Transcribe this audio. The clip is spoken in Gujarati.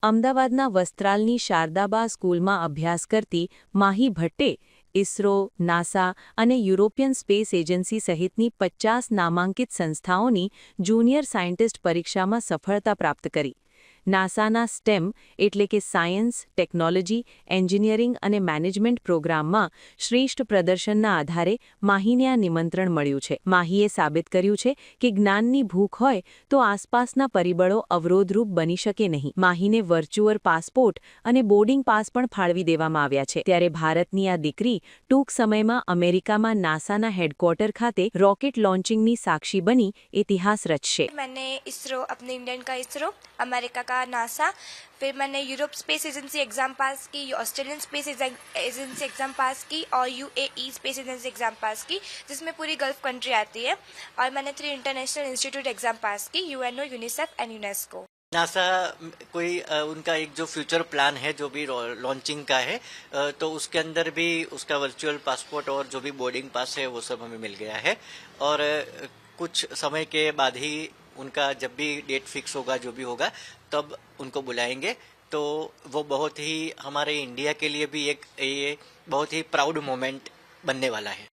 અમદાવાદના વસ્ત્રાલની શારદાબા સ્કૂલમાં અભ્યાસ કરતી માહી ભટ્ટે ઇસરો, નાસા અને યુરોપિયન સ્પેસ એજન્સી સહિતની 50 નામાંકિત સંસ્થાઓની જુનિયર સાયન્ટિસ્ટ પરીક્ષામાં સફળતા પ્રાપ્ત કરી. નાસાના સ્ટેમ એટલે કે સાયન્સ, ટેકનોલોજી, એન્જિનિયરિંગ અને મેનેજમેન્ટ પ્રોગ્રામમાં શ્રેષ્ઠ પ્રદર્શનના આધારે માહીને આ નિમંત્રણ મળ્યું છે. માહીએ સાબિત કર્યું છે કે જ્ઞાનની ભૂખ હોય તો આસપાસના પરિબળો અવરોધરૂપ બની શકે નહીં. માહીને વર્ચ્યુઅલ પાસપોર્ટ અને બોર્ડિંગ પાસ પણ ફાળવી દેવામાં આવ્યા છે. ત્યારે ભારતની આ દીકરી ટૂંક સમયમાં અમેરિકામાં નાસાના હેડક્વાર્ટર ખાતે રોકેટ લોન્ચિંગની સાક્ષી બની ઇતિહાસ રચશે. मैंने इसरो, अपने इंडियन का इसरो, अमेरिका का नासा, फिर मैंने Europe space agency exam pass की, Australian space agency exam pass की और UAE space agency exam pass की, जिसमें पूरी गल्फ कंट्री आती है. और मैंने 3 इंटरनेशनल इंस्टीट्यूट एग्ज़ाम पास की, UNO, UNICEF and UNESCO. NASA कोई उनका एक जो फ्यूचर प्लान है जो भी लॉन्चिंग का है, तो उसके अंदर भी उसका वर्चुअल पासपोर्ट और जो भी बोर्डिंग पास है वो सब हमें मिल गया है. और कुछ समय के बाद ही उनका जब भी डेट फिक्स होगा जो भी होगा तब उनको बुलाएंगे. तो वो बहुत ही हमारे इंडिया के लिए भी एक ये बहुत ही प्राउड मोमेंट बनने वाला है.